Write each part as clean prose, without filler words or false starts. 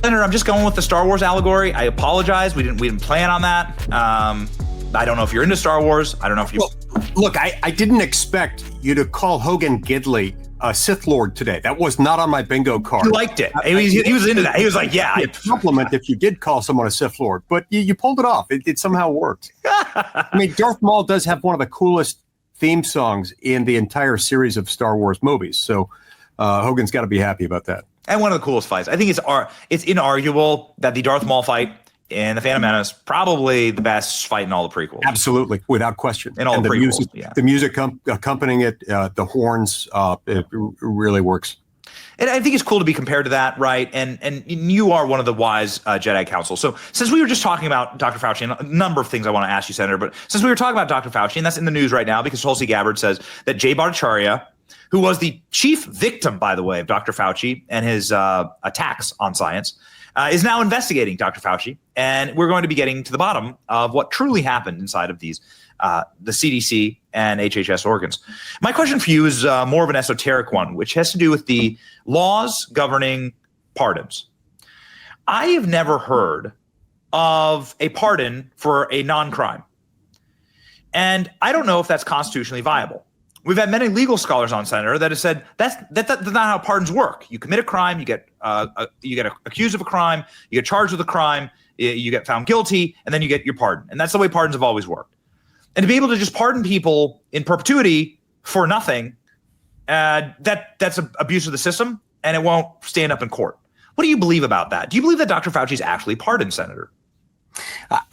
Senator, I'm just going with the Star Wars allegory. I apologize. We didn't plan on that. I don't know if you're into Star Wars. I don't know if you. Well, look, I didn't expect you to call Hogan Gidley a Sith Lord today. That was not on my bingo card. He liked it. He was into that. He was like, yeah. A compliment if you did call someone a Sith Lord, but you pulled it off. It somehow worked. I mean, Darth Maul does have one of the coolest theme songs in the entire series of Star Wars movies. So Hogan's got to be happy about that. And one of the coolest fights. I think it's inarguable that the Darth Maul fight in The Phantom Menace, probably the best fight in all the prequels. Absolutely, without question. In all the prequels, the music accompanying it, the horns, it really works. And I think it's cool to be compared to that, right? And you are one of the wise Jedi Council. So since we were just talking about Dr. Fauci, and a number of things I want to ask you, Senator, but since we were talking about Dr. Fauci, and that's in the news right now because Tulsi Gabbard says that Jay Bhattacharya, who was the chief victim, by the way, of Dr. Fauci and his attacks on science, is now investigating Dr. Fauci. And we're going to be getting to the bottom of what truly happened inside of these, the CDC and HHS organs. My question for you is more of an esoteric one, which has to do with the laws governing pardons. I have never heard of a pardon for a non-crime. And I don't know if that's constitutionally viable. We've had many legal scholars on, Senator, that have said that's not how pardons work. You commit a crime, you get accused of a crime, you get charged with a crime, you get found guilty, and then you get your pardon. And that's the way pardons have always worked. And to be able to just pardon people in perpetuity for nothing, that's an abuse of the system, and it won't stand up in court. What do you believe about that? Do you believe that Dr. Fauci is actually pardoned, Senator?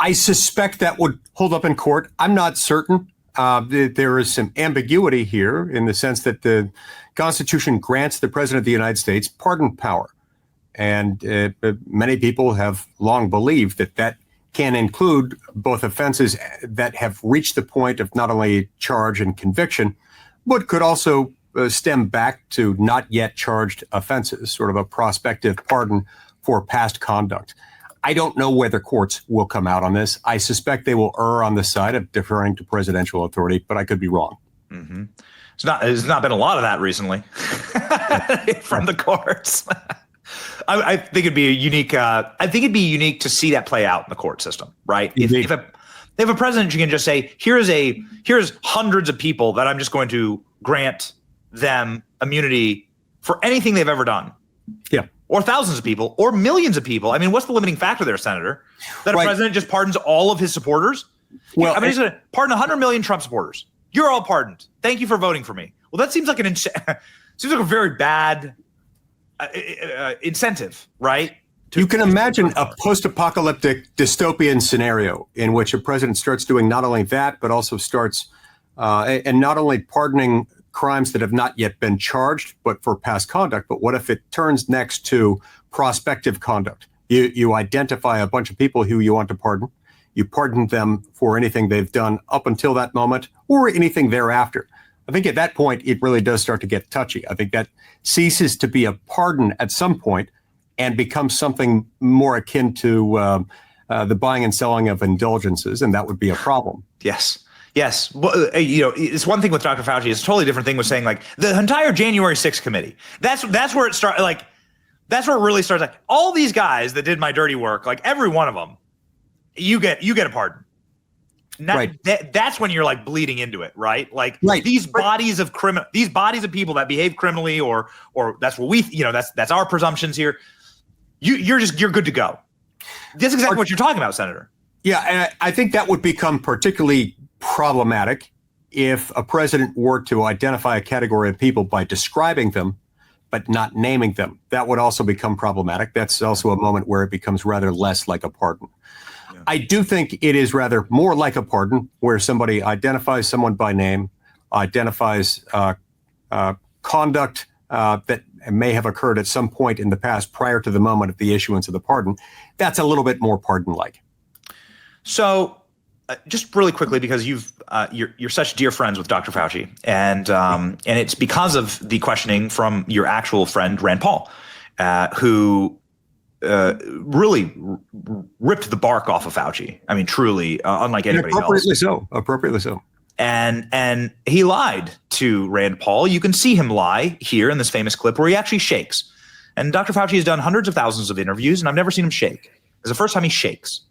I suspect that would hold up in court. I'm not certain. There is some ambiguity here in the sense that the Constitution grants the President of the United States pardon power. And many people have long believed that that can include both offenses that have reached the point of not only charge and conviction, but could also stem back to not yet charged offenses, sort of a prospective pardon for past conduct. I don't know whether courts will come out on this. I suspect they will err on the side of deferring to presidential authority, but I could be wrong. Mm-hmm. There's not been a lot of that recently from the courts. I think it'd be a unique. I think it'd be unique to see that play out in the court system, right? If a president can just say, here's hundreds of people that I'm just going to grant them immunity for anything they've ever done. Yeah. Or thousands of people, or millions of people. I mean, what's the limiting factor there, Senator? That a president just pardons all of his supporters? Well, he's going to pardon 100 million Trump supporters. You're all pardoned. Thank you for voting for me. Well, that seems like seems like a very bad incentive, right? You can imagine a post-apocalyptic dystopian scenario in which a president starts doing not only that, but also starts and not only pardoning crimes that have not yet been charged, but for past conduct. But what if it turns next to prospective conduct? You identify a bunch of people who you want to pardon. You pardon them for anything they've done up until that moment or anything thereafter. I think at that point, it really does start to get touchy. I think that ceases to be a pardon at some point and becomes something more akin to the buying and selling of indulgences, and that would be a problem. Yes. Yes. Well, it's one thing with Dr. Fauci. It's a totally different thing with saying like the entire January 6th committee. That's where it starts. Like, that's where it really starts. Like all these guys that did my dirty work, like every one of them, you get a pardon. Right. That's when you're like bleeding into it, right? Like these bodies of people that behave criminally, or that's what we, that's our presumptions here. You're good to go. That's exactly what you're talking about, Senator. Yeah, and I think that would become particularly problematic if a president were to identify a category of people by describing them, but not naming them. That would also become problematic. That's also a moment where it becomes rather less like a pardon. Yeah. I do think it is rather more like a pardon where somebody identifies someone by name, identifies conduct that may have occurred at some point in the past prior to the moment of the issuance of the pardon. That's a little bit more pardon-like. So just really quickly, because you're such dear friends with Dr. Fauci, and it's because of the questioning from your actual friend Rand Paul, who really ripped the bark off of Fauci. I mean, truly, unlike anybody else. Appropriately so. And he lied to Rand Paul. You can see him lie here in this famous clip where he actually shakes. And Dr. Fauci has done hundreds of thousands of interviews, and I've never seen him shake. It's the first time he shakes.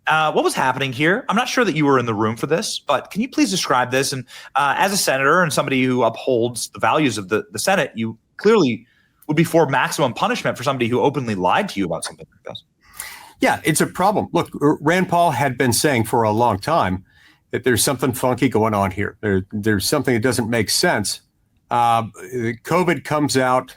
What was happening here? I'm not sure that you were in the room for this, but can you please describe this? And as a senator and somebody who upholds the values of the Senate, you clearly would be for maximum punishment for somebody who openly lied to you about something like this. Yeah, it's a problem. Look, Rand Paul had been saying for a long time that there's something funky going on here. There's something that doesn't make sense. COVID comes out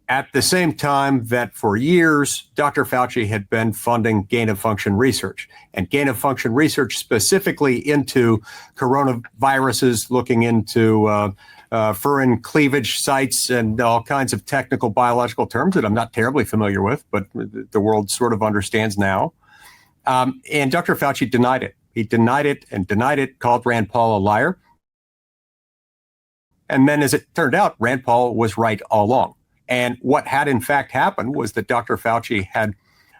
at the same time that for years, Dr. Fauci had been funding gain-of-function research, and gain-of-function research specifically into coronaviruses, looking into furin cleavage sites and all kinds of technical biological terms that I'm not terribly familiar with, but the world sort of understands now. And Dr. Fauci denied it. He denied it, called Rand Paul a liar. And then as it turned out, Rand Paul was right all along. And what had in fact happened was that Dr. Fauci had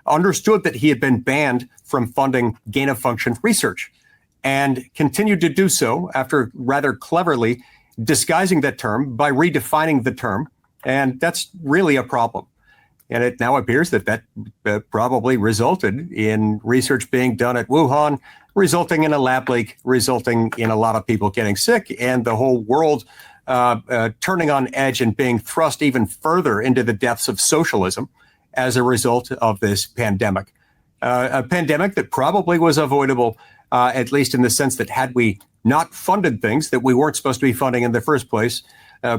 understood that he had been banned from funding gain-of-function research and continued to do so after rather cleverly disguising that term by redefining the term. And that's really a problem. And it now appears that probably resulted in research being done at Wuhan, resulting in a lab leak, resulting in a lot of people getting sick, and the whole world turning on edge and being thrust even further into the depths of socialism as a result of this pandemic. A pandemic that probably was avoidable, at least in the sense that had we not funded things that we weren't supposed to be funding in the first place,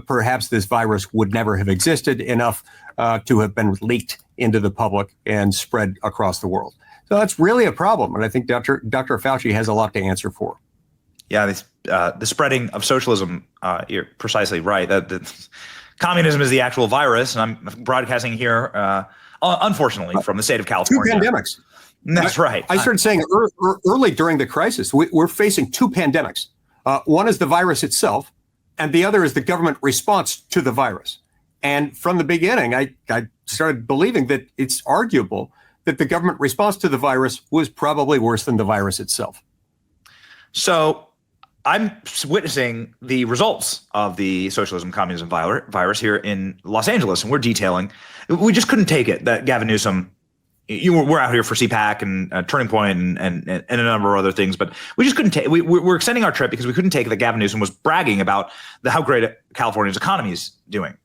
perhaps this virus would never have existed enough to have been leaked into the public and spread across the world. So that's really a problem. And I think Dr. Fauci has a lot to answer for. Yeah, the spreading of socialism, you're precisely right. Communism is the actual virus, and I'm broadcasting here, unfortunately, from the state of California. Two pandemics. That's right. I started saying early during the crisis, we're facing two pandemics. One is the virus itself, and the other is the government response to the virus. And from the beginning, I started believing that it's arguable that the government response to the virus was probably worse than the virus itself. So I'm witnessing the results of the socialism communism virus here in Los Angeles, and we're detailing. We just couldn't take it that Gavin Newsom. We're out here for CPAC and Turning Point and a number of other things, but we just couldn't take. We're extending our trip because we couldn't take it that Gavin Newsom was bragging about how great California's economy is doing,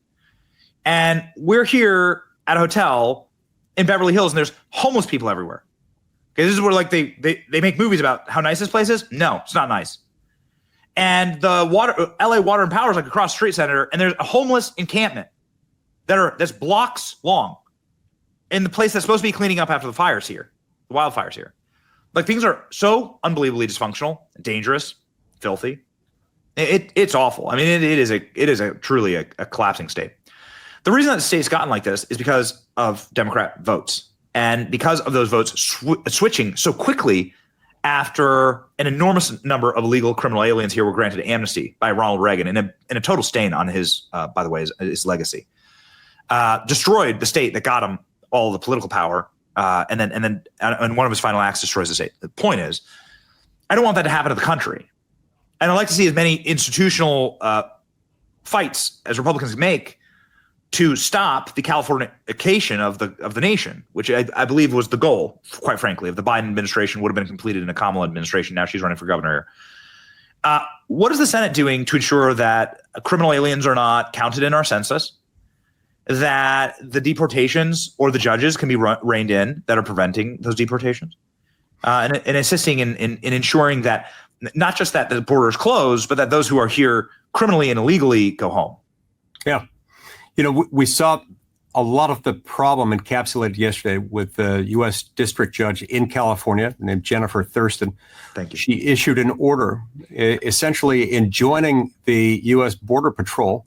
and we're here at a hotel in Beverly Hills, and there's homeless people everywhere. Okay, this is where like they make movies about how nice this place is. No, it's not nice. And the LA Water and Power is like across the street, Senator, and there's a homeless encampment that's blocks long in the place that's supposed to be cleaning up after the wildfires here. Like things are so unbelievably dysfunctional, dangerous, filthy. It's awful. I mean, it is truly a collapsing state. The reason that the state's gotten like this is because of Democrat votes. And because of those votes switching so quickly after an enormous number of illegal criminal aliens here were granted amnesty by Ronald Reagan in a total stain on his, by the way, his legacy, destroyed the state that got him all the political power, and then one of his final acts destroys the state. The point is, I don't want that to happen to the country, and I'd like to see as many institutional fights as Republicans make to stop the Californication of the nation, which I believe was the goal, quite frankly, if the Biden administration would have been completed in a Kamala administration. Now she's running for governor here. What is the Senate doing to ensure that criminal aliens are not counted in our census, that the deportations or the judges can be reined in that are preventing those deportations, and assisting in ensuring that not just that the border is closed, but that those who are here criminally and illegally go home? Yeah. You know, we saw a lot of the problem encapsulated yesterday with the U.S. District Judge in California named Jennifer Thurston. Thank you. She issued an order essentially enjoining the U.S. Border Patrol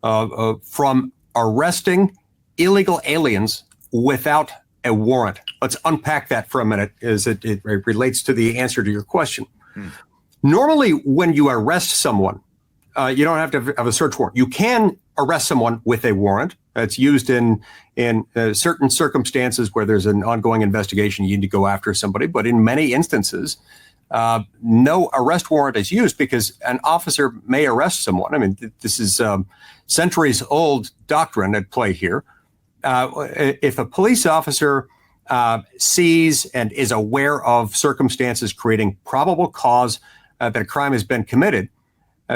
from arresting illegal aliens without a warrant. Let's unpack that for a minute as it relates to the answer to your question. Normally, when you arrest someone, you don't have to have a search warrant. You can arrest someone with a warrant. It's used in certain circumstances where there's an ongoing investigation. You need to go after somebody. But in many instances, no arrest warrant is used because an officer may arrest someone. I mean, this is centuries-old doctrine at play here. if a police officer sees and is aware of circumstances creating probable cause that a crime has been committed,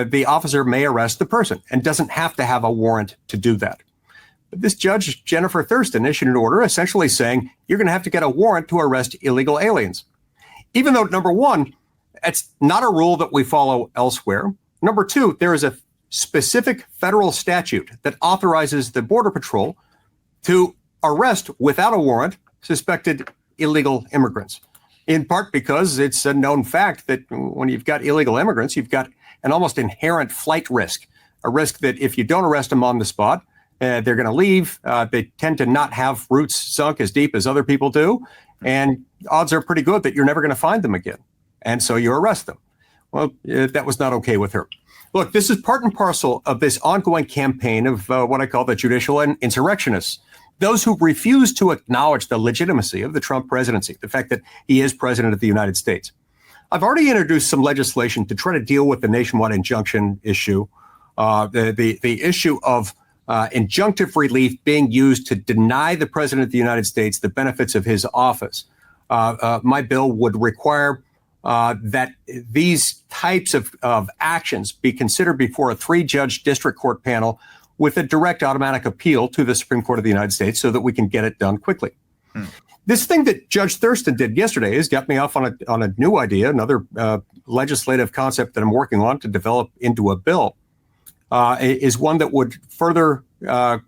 the officer may arrest the person and doesn't have to have a warrant to do that. But this judge, Jennifer Thurston, issued an order essentially saying you're going to have to get a warrant to arrest illegal aliens. Even though, number one, it's not a rule that we follow elsewhere. Number two, there is a specific federal statute that authorizes the Border Patrol to arrest without a warrant suspected illegal immigrants, in part because it's a known fact that when you've got illegal immigrants, you've got an almost inherent flight risk, a risk that if you don't arrest them on the spot, they're going to leave. They tend to not have roots sunk as deep as other people do, and odds are pretty good that you're never going to find them again. And so you arrest them. Well, that was not okay with her. Look, this is part and parcel of this ongoing campaign of what I call the judicial and insurrectionists, those who refuse to acknowledge the legitimacy of the Trump presidency, the fact that he is president of the United States. I've already introduced some legislation to try to deal with the nationwide injunction issue, the issue of injunctive relief being used to deny the president of the United States the benefits of his office. My bill would require that these types of actions be considered before a 3-judge district court panel with a direct automatic appeal to the Supreme Court of the United States so that we can get it done quickly. This thing that Judge Thurston did yesterday has got me off on a new idea, another legislative concept that I'm working on to develop into a bill, is one that would further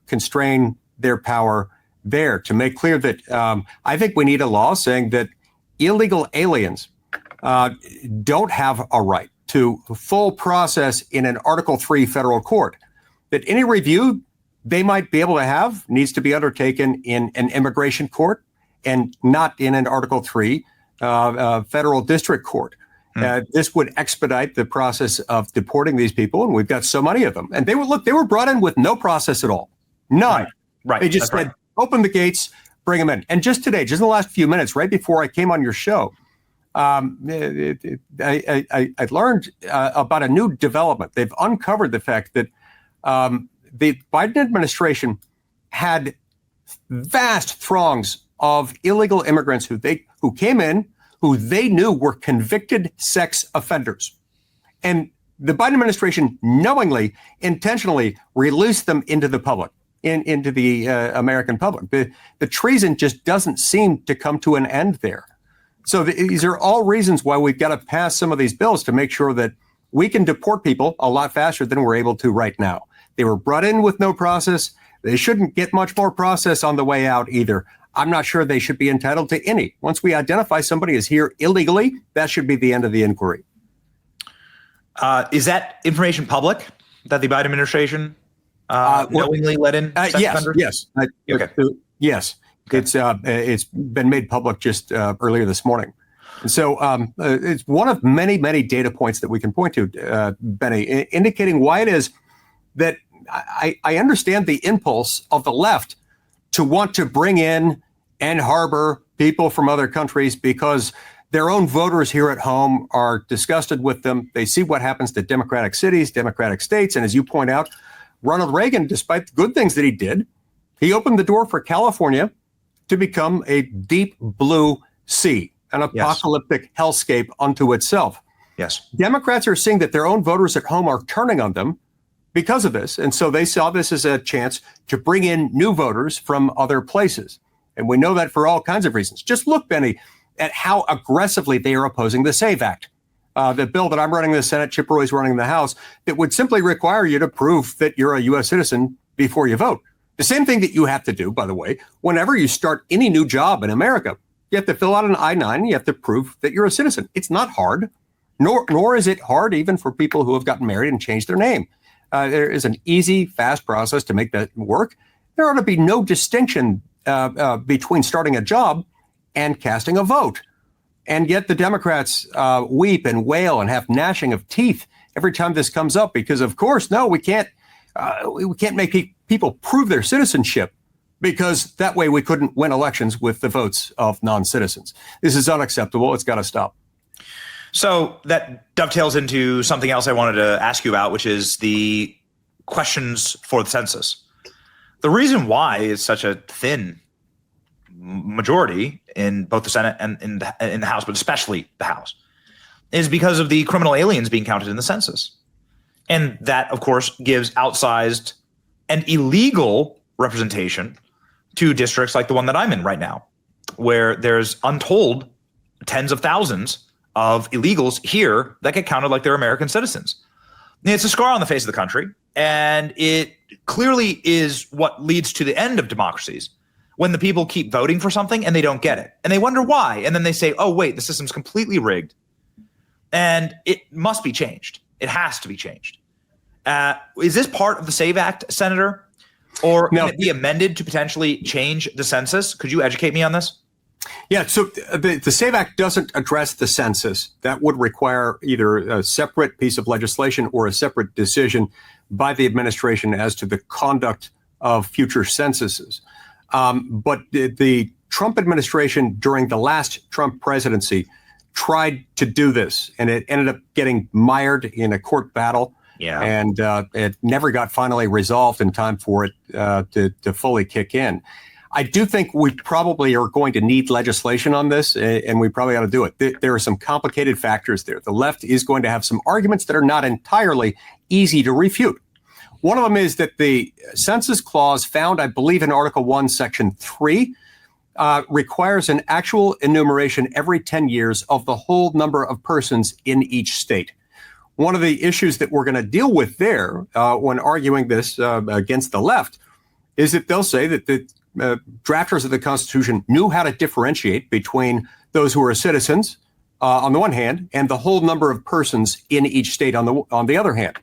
constrain their power there, to make clear that I think we need a law saying that illegal aliens don't have a right to full process in an Article 3 federal court, that any review they might be able to have needs to be undertaken in an immigration court and not in an Article 3 federal district court. This would expedite the process of deporting these people, and we've got so many of them. And they were brought in with no process at all. None. Right. They just said, open the gates, bring them in. And just today, just in the last few minutes, right before I came on your show, I learned about a new development. They've uncovered the fact that the Biden administration had vast throngs of illegal immigrants who came in, who they knew were convicted sex offenders. And the Biden administration knowingly, intentionally released them into the public, into the American public. The treason just doesn't seem to come to an end there. So these are all reasons why we've got to pass some of these bills to make sure that we can deport people a lot faster than we're able to right now. They were brought in with no process. They shouldn't get much more process on the way out either. I'm not sure they should be entitled to any. Once we identify somebody as here illegally, that should be the end of the inquiry. Is that information public that the Biden administration knowingly let in? Yes. Okay. Yes. It's been made public just earlier this morning. And so it's one of many, many data points that we can point to, Benny, indicating why it is that I understand the impulse of the left to want to bring in and harbor people from other countries because their own voters here at home are disgusted with them. They see what happens to democratic cities, democratic states. And as you point out, Ronald Reagan, despite the good things that he did, he opened the door for California to become a deep blue sea, an apocalyptic hellscape unto itself. Yes. Democrats are seeing that their own voters at home are turning on them because of this. And so they saw this as a chance to bring in new voters from other places. And we know that for all kinds of reasons. Just look, Benny, at how aggressively they are opposing the SAVE Act. The bill that I'm running in the Senate, Chip Roy's running in the House, that would simply require you to prove that you're a U.S. citizen before you vote. The same thing that you have to do, by the way, whenever you start any new job in America. You have to fill out an I-9, and you have to prove that you're a citizen. It's not hard, nor is it hard even for people who have gotten married and changed their name. There is an easy, fast process to make that work. There ought to be no distinction between starting a job and casting a vote. And yet the Democrats weep and wail and have gnashing of teeth every time this comes up because, of course, no, we can't make people prove their citizenship because that way we couldn't win elections with the votes of non-citizens. This is unacceptable. It's got to stop. So that dovetails into something else I wanted to ask you about, which is the questions for the census. The reason why is such a thin majority in both the Senate and in the House, but especially the House, is because of the criminal aliens being counted in the census. And that, of course, gives outsized and illegal representation to districts like the one that I'm in right now, where there's untold tens of thousands of illegals here that get counted like they're American citizens. And it's a scar on the face of the country, and it clearly is what leads to the end of democracies, when the people keep voting for something and they don't get it. And they wonder why. And then they say, oh, wait, the system's completely rigged. And it must be changed. It has to be changed. Is this part of the SAVE Act, Senator? Or can it be amended to potentially change the census? Could you educate me on this? Yeah, so the SAVE Act doesn't address the census. That would require either a separate piece of legislation or a separate decision by the administration as to the conduct of future censuses. But the Trump administration during the last Trump presidency tried to do this, and it ended up getting mired in a court battle. Yeah. And it never got finally resolved in time for it to fully kick in. I do think we probably are going to need legislation on this, and we probably ought to do it. There are some complicated factors there. The left is going to have some arguments that are not entirely easy to refute. One of them is that the census clause found, I believe, in Article 1, Section 3, requires an actual enumeration every 10 years of the whole number of persons in each state. One of the issues that we're going to deal with there when arguing this against the left is that they'll say that the drafters of the Constitution knew how to differentiate between those who are citizens on the one hand and the whole number of persons in each state on the other hand.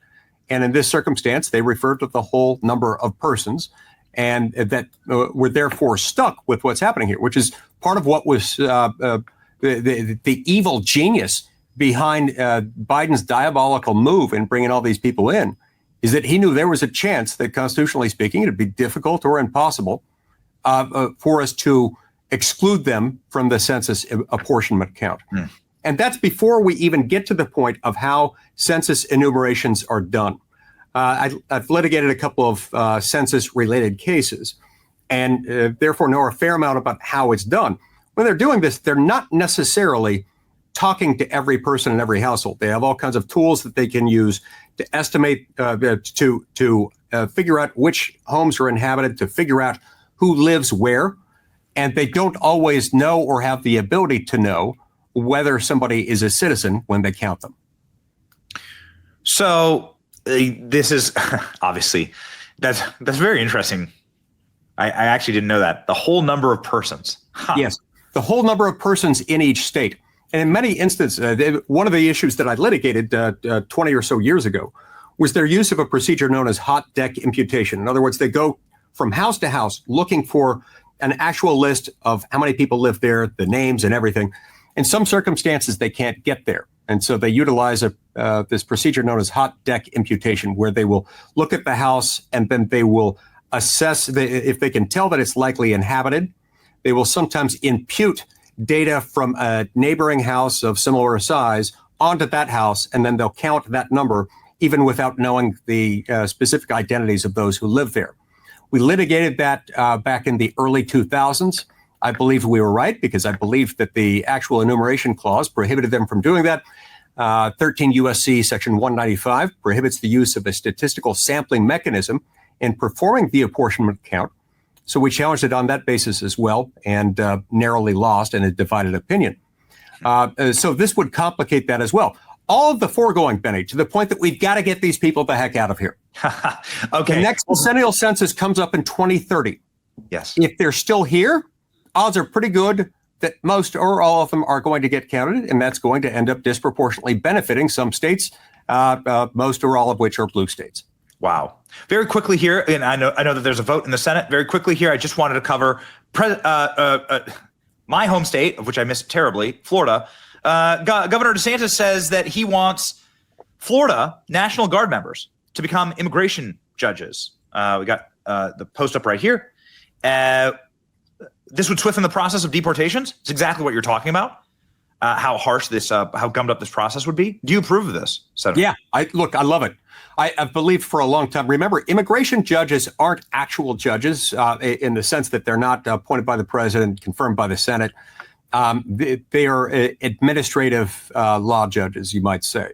And in this circumstance, they refer to the whole number of persons, and that we're therefore stuck with what's happening here, which is part of what was the evil genius behind Biden's diabolical move in bringing all these people in, is that he knew there was a chance that, constitutionally speaking, it'd be difficult or impossible for us to exclude them from the census apportionment count. And that's before we even get to the point of how census enumerations are done. I've litigated a couple of census-related cases, and therefore know a fair amount about how it's done. When they're doing this, they're not necessarily talking to every person in every household. They have all kinds of tools that they can use to estimate, to figure out which homes are inhabited, to figure out who lives where. And they don't always know or have the ability to know whether somebody is a citizen when they count them. So this is obviously, that's very interesting. I actually didn't know that. The whole number of persons. Huh. Yes, the whole number of persons in each state. And in many instances, one of the issues that I litigated 20 or so years ago was their use of a procedure known as hot deck imputation. In other words, they go from house to house looking for an actual list of how many people live there, the names and everything. In some circumstances, they can't get there. And so they utilize this procedure known as hot deck imputation, where they will look at the house and then they will assess if they can tell that it's likely inhabited. They will sometimes impute data from a neighboring house of similar size onto that house, and then they'll count that number even without knowing the specific identities of those who live there. We litigated that back in the early 2000s. I believe we were right, because I believe that the actual enumeration clause prohibited them from doing that. 13 U.S.C. Section 195 prohibits the use of a statistical sampling mechanism in performing the apportionment count. So we challenged it on that basis as well, and narrowly lost in a divided opinion. So this would complicate that as well. All of the foregoing, Benny, to the point that we've got to get these people the heck out of here. Okay. The next decennial census comes up in 2030. Yes. If they're still here, odds are pretty good that most or all of them are going to get counted, and that's going to end up disproportionately benefiting some states, most or all of which are blue states. Wow. Very quickly here, and I know that there's a vote in the Senate. Very quickly here, I just wanted to cover my home state, of which I missed terribly, Florida. Governor DeSantis says that he wants Florida National Guard members to become immigration judges. We got the post up right here. This would swiftly the process of deportations. It's exactly what you're talking about. how harsh this, how gummed up this process would be? Do you approve of this, Senator? Yeah, I love it. I've believed for a long time. Remember, immigration judges aren't actual judges in the sense that they're not appointed by the president, confirmed by the Senate. They are administrative law judges, you might say.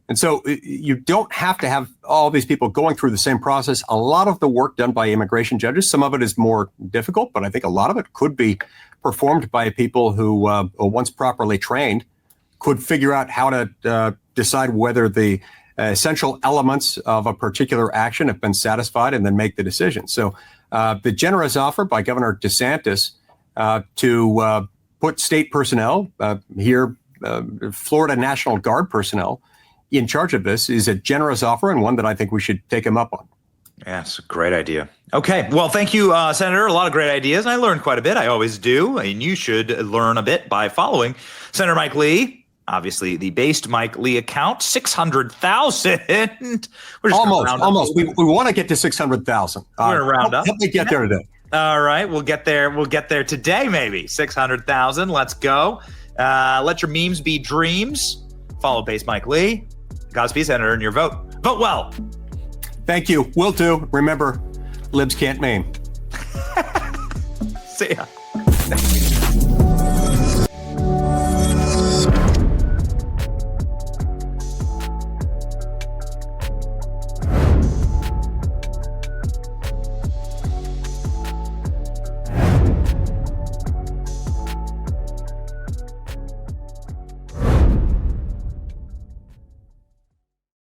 And so you don't have to have all these people going through the same process. A lot of the work done by immigration judges, some of it is more difficult, but I think a lot of it could be performed by people who, once properly trained, could figure out how to decide whether the essential elements of a particular action have been satisfied and then make the decision. So the generous offer by Governor DeSantis to put state personnel here, Florida National Guard personnel, in charge of this is a generous offer and one that I think we should take him up on. Yeah, it's a great idea. Okay, well, thank you, Senator. A lot of great ideas. I learned quite a bit. I always do. And you should learn a bit by following Senator Mike Lee. Obviously, the based Mike Lee account, 600,000. Almost. We want to get to 600,000. We're going to round up. Help me get there today. All right, we'll get there. We'll get there today, maybe 600,000. Let's go. Let your memes be dreams. Follow based Mike Lee. Godspeed, Senator, and your vote. Vote well. Thank you. Will do. Remember, libs can't maim. See ya.